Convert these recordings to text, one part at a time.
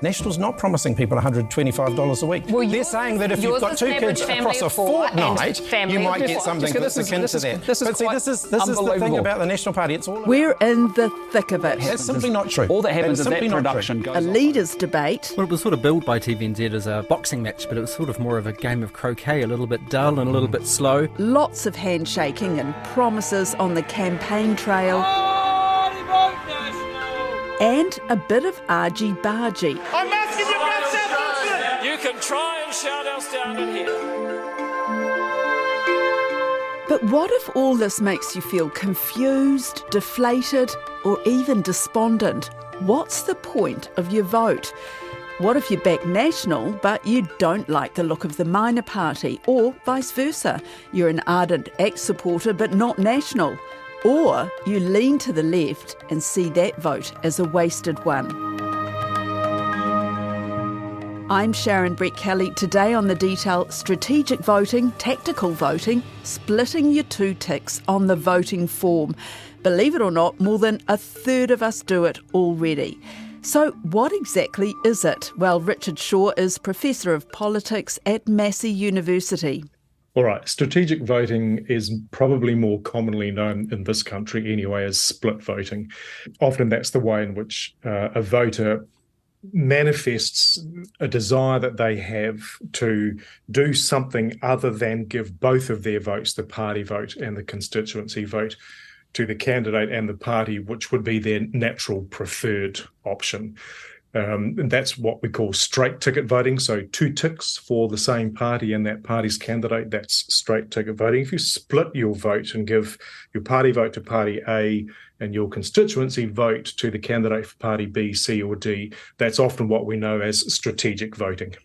National's not promising people $125 a week. Well, they're saying that if you've got two kids across a fortnight, you might get something that's akin to that. This is the thing about the National Party. It's all We're in the thick of it. That's simply not true. All that happens is that production goes a leaders' debate. Well, it was sort of billed by TVNZ as a boxing match, but it was sort of more of a game of croquet, a little bit dull and a little bit slow. Lots of handshaking and promises on the campaign trail. And a bit of argy-bargy. I'm asking you about South Wilson! You can try and shout us down in here. But what if all this makes you feel confused, deflated, or even despondent? What's the point of your vote? What if you back National, but you don't like the look of the minor party, or vice versa? You're an ardent ACT supporter, but not National. Or you lean to the left and see that vote as a wasted one. I'm Sharon Brett-Kelly. Today on The Detail, strategic voting, tactical voting, splitting your two ticks on the voting form. Believe it or not, more than a third of us do it already. So what exactly is it? Well, Richard Shaw is Professor of Politics at Massey University. All right, strategic voting is probably more commonly known in this country anyway as split voting. Often that's the way in which a voter manifests a desire that they have to do something other than give both of their votes, the party vote and the constituency vote, to the candidate and the party, which would be their natural preferred option. And that's what we call straight ticket voting. So 2 ticks for the same party and that party's candidate, that's straight ticket voting. If you split your vote and give your party vote to party A and your constituency vote to the candidate for party B, C or D, that's often what we know as strategic voting.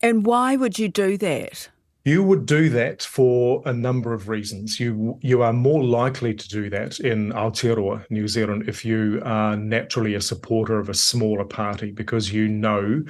And why would you do that? You would do that for a number of reasons. You are more likely to do that in Aotearoa, New Zealand, if you are naturally a supporter of a smaller party, because you know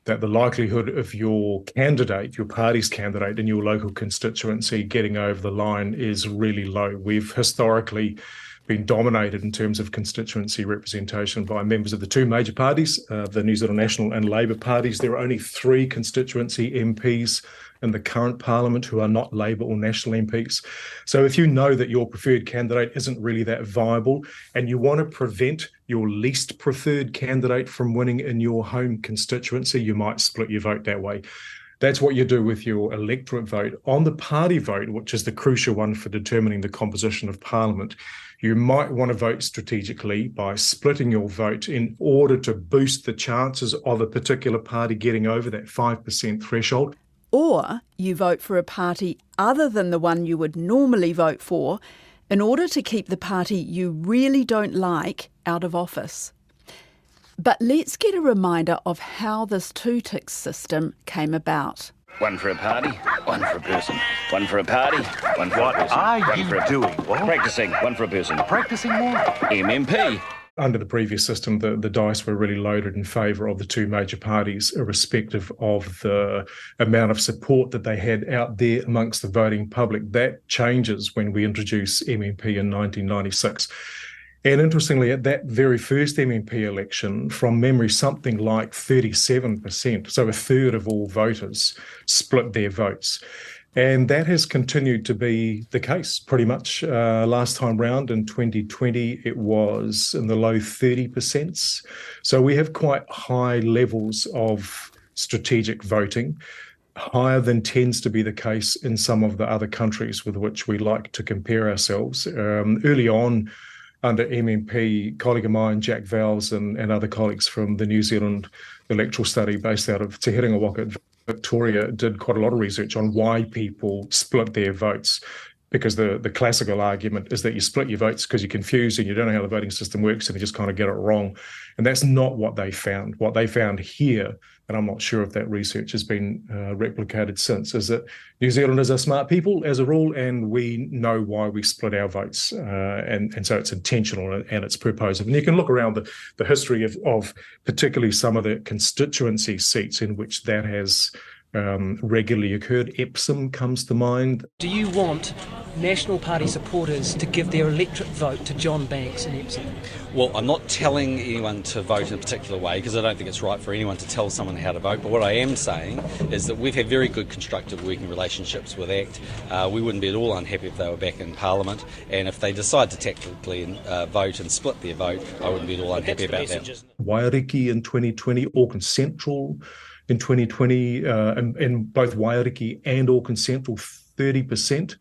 that the likelihood of your candidate, your party's candidate in your local constituency getting over the line is really low. We've historically been dominated in terms of constituency representation by members of the 2 major parties, the New Zealand National and Labour parties. There are only 3 constituency MPs in the current parliament who are not Labour or National MPs. So if you know that your preferred candidate isn't really that viable and you want to prevent your least preferred candidate from winning in your home constituency, you might split your vote that way. That's what you do with your electorate vote. On the party vote, which is the crucial one for determining the composition of parliament, you might want to vote strategically by splitting your vote in order to boost the chances of a particular party getting over that 5% threshold. Or you vote for a party other than the one you would normally vote for in order to keep the party you really don't like out of office. But let's get a reminder of how this 2-tick system came about. 1 for a party, 1 for a person. 1 for a party, 1 for a person. What are you doing? What? Practising, 1 for a person. Practising what? MMP. Under the previous system, the dice were really loaded in favour of the 2 major parties, irrespective of the amount of support that they had out there amongst the voting public. That changes when we introduce MMP in 1996. And interestingly, at that very first MMP election, from memory, something like 37%, so a third of all voters, split their votes. And that has continued to be the case pretty much. Last time round in 2020, it was in the low 30%. So we have quite high levels of strategic voting, higher than tends to be the case in some of the other countries with which we like to compare ourselves. Early on, under MMP, a colleague of mine, Jack Vowles, and other colleagues from the New Zealand electoral study based out of Te Herenga-Waka, Victoria, did quite a lot of research on why people split their votes, because the classical argument is that you split your votes because you're confused and you don't know how the voting system works and you just kind of get it wrong. And that's not what they found. What they found here, and I'm not sure if that research has been replicated since, is that New Zealanders are smart people as a rule, and we know why we split our votes. And so it's intentional and it's purposive. And you can look around the history of particularly some of the constituency seats in which that has regularly occurred. Epsom comes to mind. Do you want National Party supporters to give their electorate vote to John Banks in Epsom? Well, I'm not telling anyone to vote in a particular way because I don't think it's right for anyone to tell someone how to vote. But what I am saying is that we've had very good constructive working relationships with ACT. We wouldn't be at all unhappy if they were back in Parliament. And if they decide to tactically vote and split their vote, I wouldn't be at all unhappy about that. Wairiki in 2020, Auckland Central in 2020, and both Wairiki and Auckland Central, 30%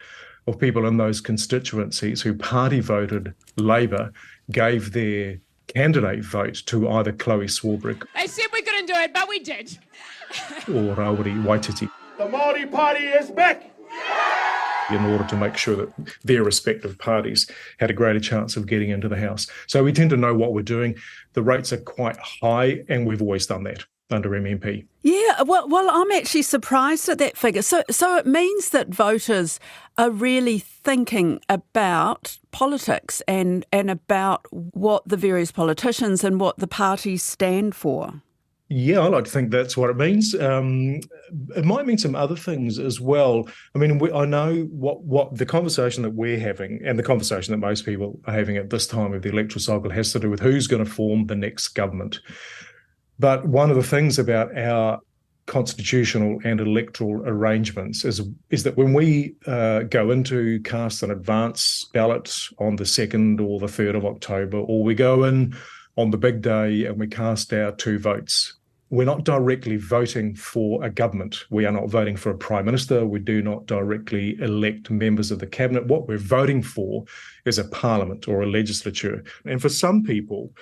of people in those constituencies who party voted Labour gave their candidate vote to either Chloe Swarbrick. They said we couldn't do it, but we did. Or Rawiri Waititi. The Māori Party is back! In order to make sure that their respective parties had a greater chance of getting into the House. So we tend to know what we're doing. The rates are quite high, and we've always done that under MMP. Yeah, well, I'm actually surprised at that figure. So it means that voters are really thinking about politics and about what the various politicians and what the parties stand for. Yeah, I like to think that's what it means. It might mean some other things as well. I mean, I know what the conversation that we're having and the conversation that most people are having at this time of the electoral cycle has to do with who's going to form the next government. But one of the things about our constitutional and electoral arrangements is that when we go into cast an advance ballot on the 2nd or the 3rd of October, or we go in on the big day and we cast our 2 votes, we're not directly voting for a government. We are not voting for a prime minister. We do not directly elect members of the cabinet. What we're voting for is a parliament or a legislature. And for some people,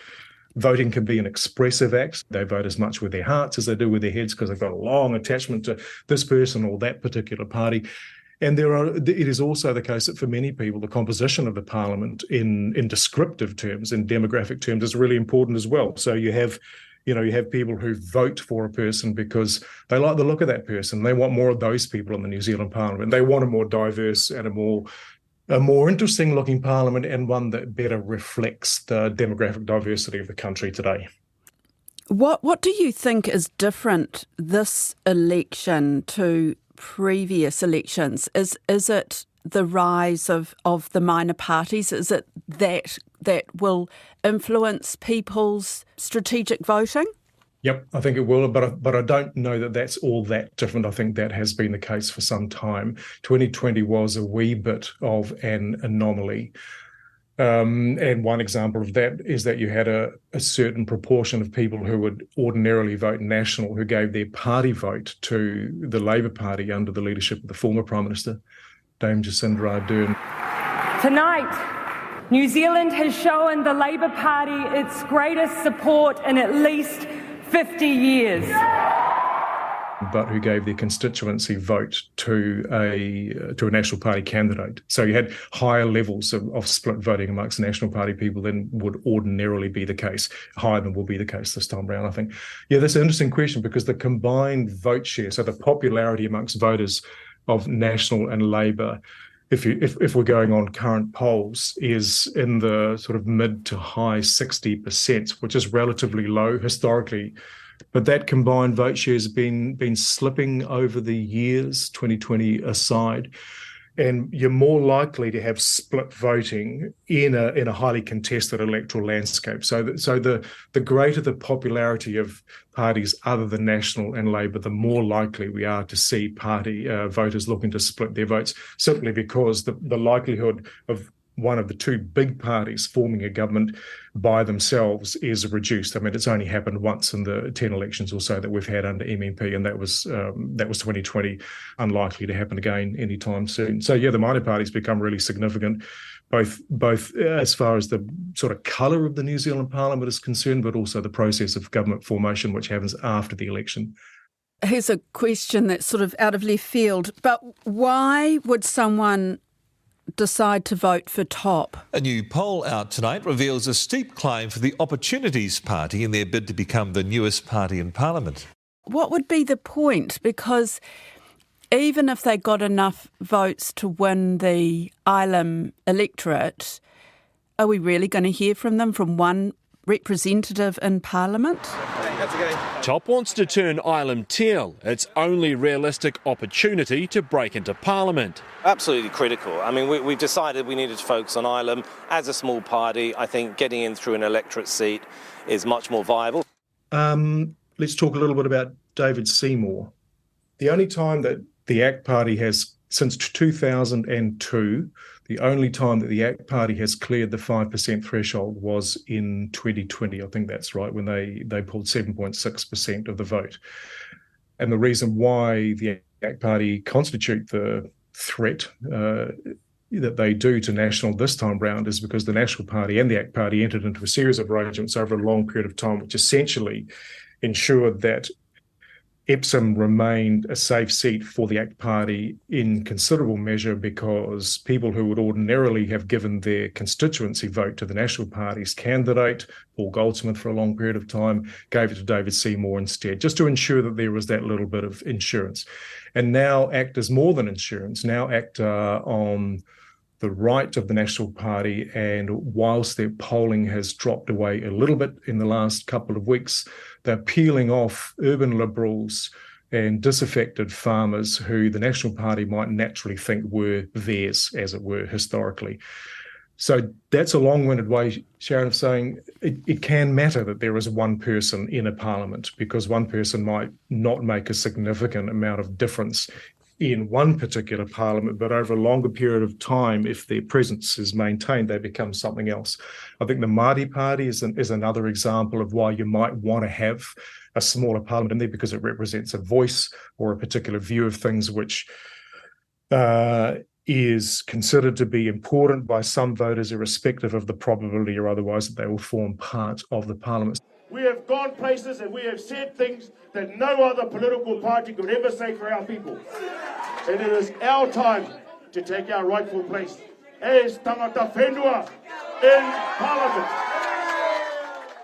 voting can be an expressive act. They vote as much with their hearts as they do with their heads because they've got a long attachment to this person or that particular party. And it is also the case that for many people, the composition of the parliament in descriptive terms, in demographic terms, is really important as well. So you have people who vote for a person because they like the look of that person. They want more of those people in the New Zealand parliament. They want a more diverse and a more interesting looking parliament, and one that better reflects the demographic diversity of the country today. What do you think is different this election to previous elections? Is it the rise of the minor parties? Is it that will influence people's strategic voting? Yep, I think it will, but I don't know that that's all that different. I think that has been the case for some time. 2020 was a wee bit of an anomaly. And one example of that is that you had a certain proportion of people who would ordinarily vote national who gave their party vote to the Labour Party under the leadership of the former Prime Minister, Dame Jacinda Ardern. Tonight, New Zealand has shown the Labour Party its greatest support in at least 50 years. But who gave their constituency vote to a National Party candidate. So you had higher levels of split voting amongst National Party people than would ordinarily be the case, higher than will be the case this time around, I think. Yeah, that's an interesting question because the combined vote share, so the popularity amongst voters of National and Labour, if we're going on current polls, is in the sort of mid to high 60%, which is relatively low historically. But that combined vote share has been slipping over the years, 2020 aside. And you're more likely to have split voting in a highly contested electoral landscape. So the greater the popularity of parties other than National and Labour, the more likely we are to see party voters looking to split their votes, simply because the likelihood of one of the 2 big parties forming a government by themselves is reduced. I mean, it's only happened once in the 10 elections or so that we've had under MMP, and that was 2020. Unlikely to happen again anytime soon. So yeah, the minor parties become really significant, both as far as the sort of colour of the New Zealand Parliament is concerned, but also the process of government formation, which happens after the election. Here's a question that's sort of out of left field, but why would someone decide to vote for Top? A new poll out tonight reveals a steep climb for the Opportunities Party in their bid to become the newest party in Parliament. What would be the point? Because even if they got enough votes to win the Ilam electorate, are we really going to hear from them from one representative in Parliament? Top wants to turn Ilam teal, its only realistic opportunity to break into Parliament. Absolutely critical. I mean, we've decided we needed to focus on Ilam. As a small party, I think getting in through an electorate seat is much more viable. Let's talk a little bit about David Seymour. The only time that the ACT Party has, since 2002, the only time that the ACT Party has cleared the 5% threshold was in 2020. I think that's right, when they pulled 7.6% of the vote. And the reason why the ACT Party constitute the threat that they do to National this time round is because the National Party and the ACT Party entered into a series of arrangements over a long period of time, which essentially ensured that Epsom remained a safe seat for the ACT Party in considerable measure, because people who would ordinarily have given their constituency vote to the National Party's candidate, Paul Goldsmith, for a long period of time, gave it to David Seymour instead, just to ensure that there was that little bit of insurance. And now ACT is more than insurance. Now ACT are on the right of the National Party, and whilst their polling has dropped away a little bit in the last couple of weeks, they're peeling off urban liberals and disaffected farmers who the National Party might naturally think were theirs, as it were, historically. So that's a long-winded way, Sharon, of saying it can matter that there is one person in a parliament, because one person might not make a significant amount of difference in one particular parliament, but over a longer period of time, if their presence is maintained, they become something else. I think the Māori Party is another example of why you might want to have a smaller parliament in there, because it represents a voice or a particular view of things which is considered to be important by some voters, irrespective of the probability or otherwise that they will form part of the parliament. We have gone places and we have said things that no other political party could ever say for our people. And it is our time to take our rightful place as tangata whenua in Parliament.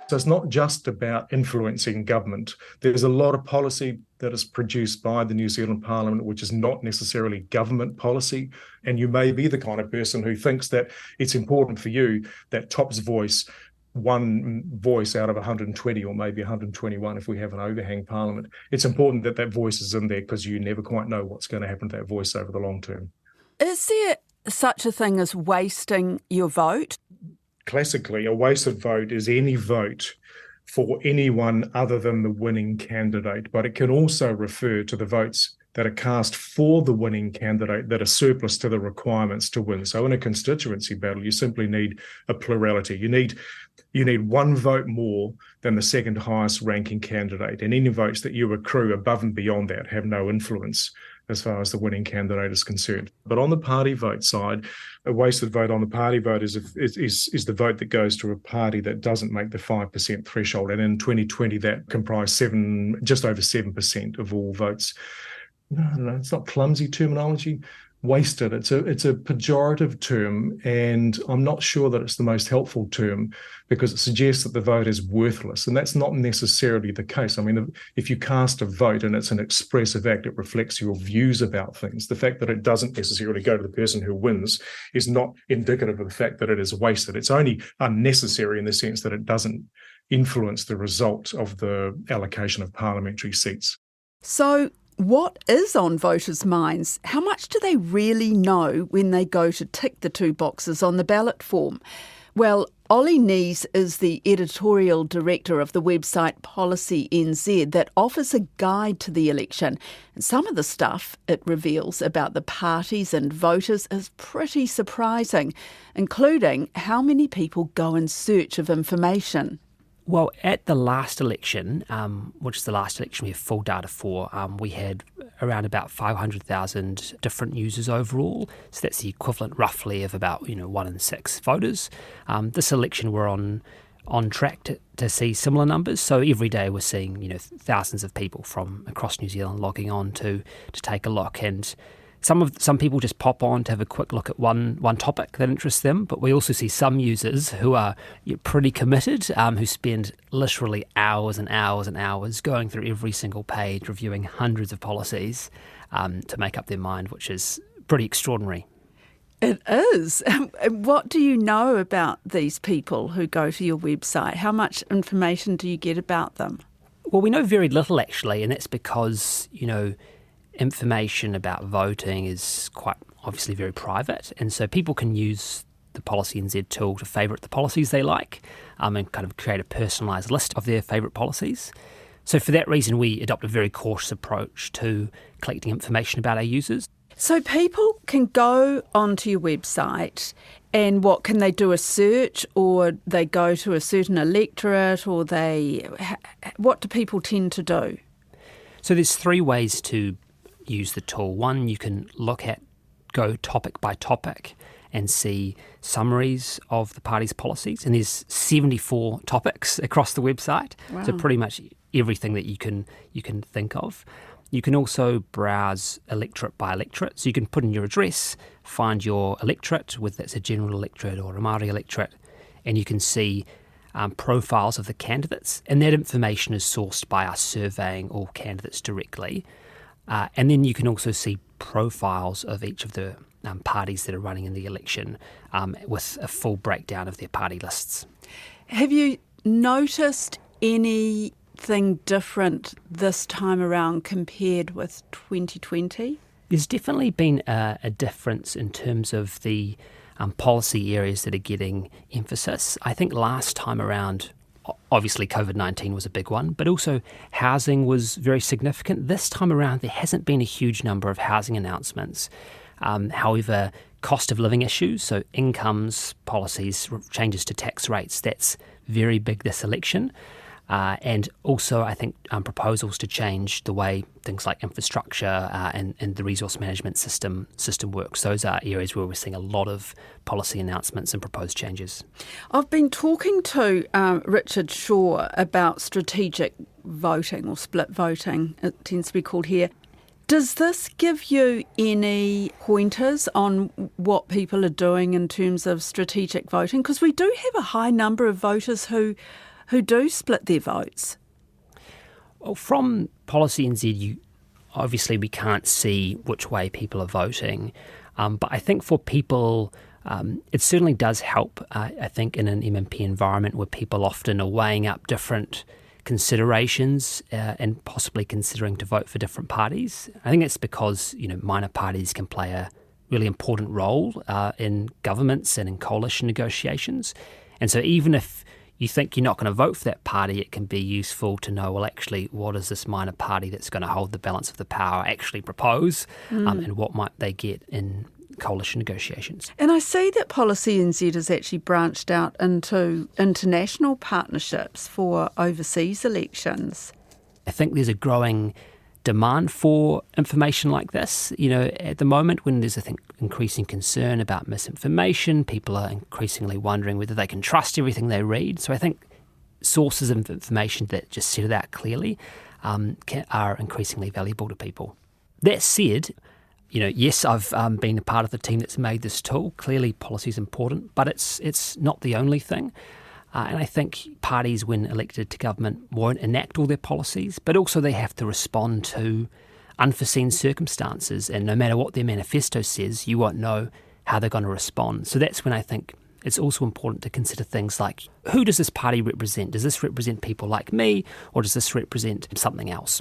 So it's not just about influencing government. There's a lot of policy that is produced by the New Zealand Parliament, which is not necessarily government policy. And you may be the kind of person who thinks that it's important for you that TOP's voice, one voice out of 120 or maybe 121 if we have an overhang parliament, it's important that that voice is in there, because you never quite know what's going to happen to that voice over the long term. Is there such a thing as wasting your vote? Classically, a wasted vote is any vote for anyone other than the winning candidate, but it can also refer to the votes that are cast for the winning candidate that are surplus to the requirements to win. So in a constituency battle, you simply need a plurality. You need one vote more than the second highest ranking candidate, and any votes that you accrue above and beyond that have no influence as far as the winning candidate is concerned. But on the party vote side, a wasted vote on the party vote is the vote that goes to a party that doesn't make the 5% threshold. And in 2020, that comprised just over 7% of all votes. No, it's not clumsy terminology. Wasted. It's a pejorative term, and I'm not sure that it's the most helpful term, because it suggests that the vote is worthless, and that's not necessarily the case. I mean, if you cast a vote and it's an expressive act, it reflects your views about things. The fact that it doesn't necessarily go to the person who wins is not indicative of the fact that it is wasted. It's only unnecessary in the sense that it doesn't influence the result of the allocation of parliamentary seats. So, what is on voters' minds? How much do they really know when they go to tick the two boxes on the ballot form? Well, Ollie Nees is the editorial director of the website Policy NZ that offers a guide to the election. And some of the stuff it reveals about the parties and voters is pretty surprising, including how many people go in search of information. Well, at the last election, which is the last election we have full data for, we had around about 500,000 different users overall. So that's the equivalent roughly of about 1 in 6 voters. This election we're on track to see similar numbers. So every day we're seeing thousands of people from across New Zealand logging on to take a look. And some people just pop on to have a quick look at one topic that interests them, but we also see some users who are pretty committed, who spend literally hours and hours and hours going through every single page, reviewing hundreds of policies to make up their mind, which is pretty extraordinary. It is. What do you know about these people who go to your website? How much information do you get about them? Well, we know very little actually, and that's because, information about voting is quite obviously very private, and so people can use the Policy NZ tool to favourite the policies they like and kind of create a personalised list of their favourite policies. So for that reason, we adopt a very cautious approach to collecting information about our users. So people can go onto your website and what can they do, a search, or they go to a certain electorate, or what do people tend to do? So there's 3 ways to use the tool. One, you can go topic by topic and see summaries of the party's policies, and there's 74 topics across the website. Wow. So pretty much everything that you can think of. You can also browse electorate by electorate. So you can put in your address, find your electorate, whether that's a general electorate or a Māori electorate, and you can see profiles of the candidates. And that information is sourced by us surveying all candidates directly. And then you can also see profiles of each of the parties that are running in the election with a full breakdown of their party lists. Have you noticed anything different this time around compared with 2020? There's definitely been a difference in terms of the policy areas that are getting emphasis. I think last time around, obviously COVID-19 was a big one, but also housing was very significant. This time around, there hasn't been a huge number of housing announcements. However, cost of living issues, so incomes, policies, changes to tax rates, that's very big this election. And also, I think, proposals to change the way things like infrastructure and the resource management system works. Those are areas where we're seeing a lot of policy announcements and proposed changes. I've been talking to Richard Shaw about strategic voting, or split voting, it tends to be called here. Does this give you any pointers on what people are doing in terms of strategic voting? Because we do have a high number of voters who do split their votes. Well, from Policy NZ, obviously we can't see which way people are voting, but I think for people, it certainly does help, I think, in an MMP environment where people often are weighing up different considerations and possibly considering to vote for different parties. I think it's because, minor parties can play a really important role in governments and in coalition negotiations. And so even if you think you're not going to vote for that party, it can be useful to know, well, actually, what does this minor party that's going to hold the balance of the power actually propose, and what might they get in coalition negotiations. And I see that Policy NZ has actually branched out into international partnerships for overseas elections. I think there's a growing demand for information like this. At the moment when there's, I think, increasing concern about misinformation, people are increasingly wondering whether they can trust everything they read. So I think sources of information that just set it out clearly are increasingly valuable to people. That said, yes, I've been a part of the team that's made this tool. Clearly policy is important, but it's not the only thing. And I think parties, when elected to government, won't enact all their policies, but also they have to respond to unforeseen circumstances. And no matter what their manifesto says, you won't know how they're going to respond. So that's when I think it's also important to consider things like, who does this party represent? Does this represent people like me, or does this represent something else?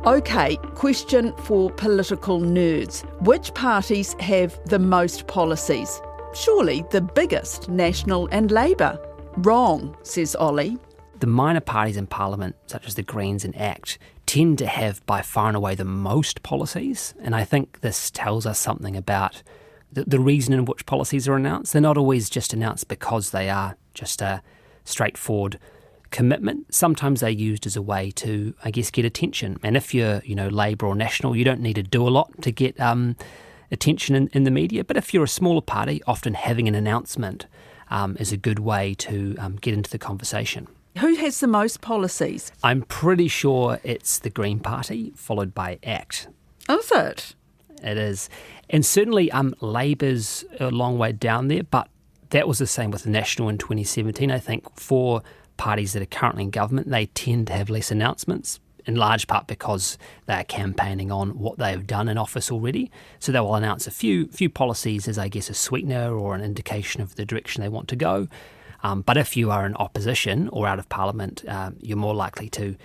Okay, question for political nerds. Which parties have the most policies? Surely the biggest, National and Labour. Wrong, says Ollie. The minor parties in Parliament, such as the Greens and ACT, tend to have by far and away the most policies. And I think this tells us something about the reason in which policies are announced. They're not always just announced because they are just a straightforward commitment. Sometimes they're used as a way to, I guess, get attention. And if you're, Labour or National, you don't need to do a lot to get attention in the media. But if you're a smaller party, often having an announcement is a good way to get into the conversation. Who has the most policies? I'm pretty sure it's the Green Party, followed by ACT. Is it? It is. And certainly Labour's a long way down there, but that was the same with the National in 2017. I think for parties that are currently in government, they tend to have less announcements, in large part because they're campaigning on what they've done in office already. So they will announce a few policies as, I guess, a sweetener or an indication of the direction they want to go. But if you are in opposition or out of Parliament, you're more likely to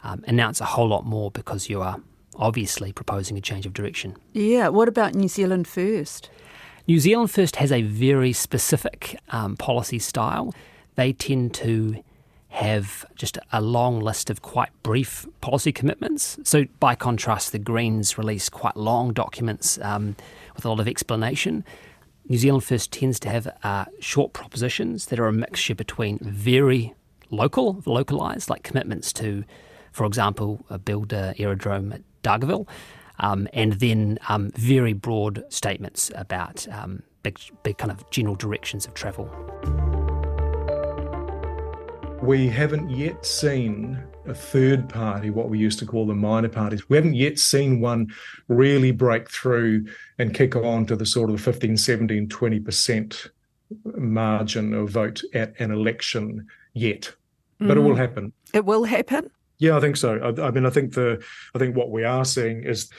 announce a whole lot more because you are obviously proposing a change of direction. Yeah, what about New Zealand First? New Zealand First has a very specific policy style. They tend to have just a long list of quite brief policy commitments. So by contrast, the Greens release quite long documents with a lot of explanation. New Zealand First tends to have short propositions that are a mixture between very localised, like commitments to, for example, build an aerodrome at Dargaville, and then very broad statements about big kind of general directions of travel. We haven't yet seen a third party, what we used to call the minor parties. We haven't yet seen one really break through and kick on to the sort of 15, 17, 20% margin of vote at an election yet. But it will happen. It will happen? Yeah, I think so. I mean, I think what we are seeing is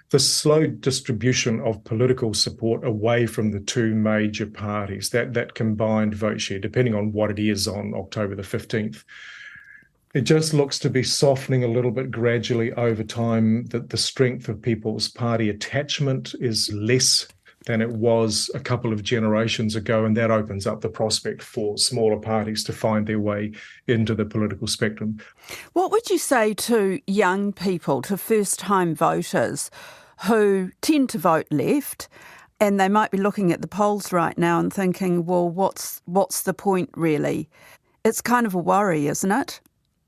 the slow distribution of political support away from the two major parties, that combined vote share, depending on what it is on October the 15th. It just looks to be softening a little bit gradually over time, that the strength of people's party attachment is less than it was a couple of generations ago, and that opens up the prospect for smaller parties to find their way into the political spectrum. What would you say to young people, to first-time voters who tend to vote left, and they might be looking at the polls right now and thinking, well, what's the point really? It's kind of a worry, isn't it?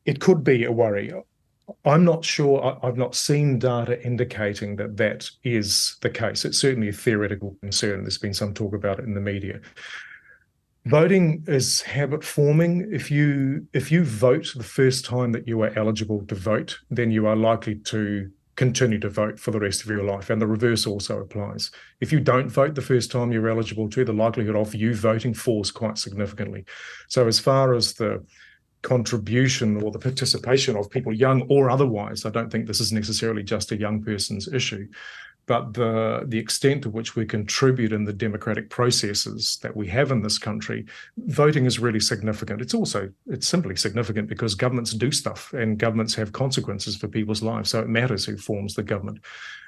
It could be a worry. I'm not sure. I've not seen data indicating that is the case. It's certainly a theoretical concern. There's been some talk about it in the media. Voting is habit forming. If you vote the first time that you are eligible to vote, then you are likely to continue to vote for the rest of your life. And the reverse also applies. If you don't vote the first time you're eligible to, the likelihood of you voting falls quite significantly. So as far as the contribution or the participation of people, young or otherwise, I don't think this is necessarily just a young person's issue, but the extent to which we contribute in the democratic processes that we have in this country, voting is really significant. It's simply significant because governments do stuff and governments have consequences for people's lives, so it matters who forms the government.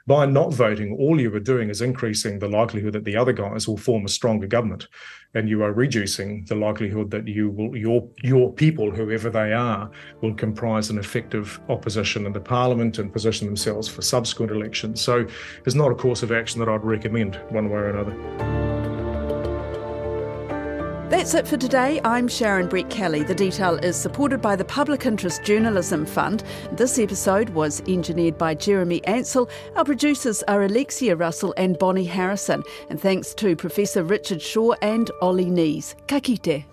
By not voting, all you are doing is increasing the likelihood that the other guys will form a stronger government, and you are reducing the likelihood that your people, whoever they are, will comprise an effective opposition in the parliament and position themselves for subsequent elections. So it's not a course of action that I'd recommend one way or another. That's it for today. I'm Sharon Brett-Kelly. The Detail is supported by the Public Interest Journalism Fund. This episode was engineered by Jeremy Ansell. Our producers are Alexia Russell and Bonnie Harrison. And thanks to Professor Richard Shaw and Ollie Nees. Ka kite.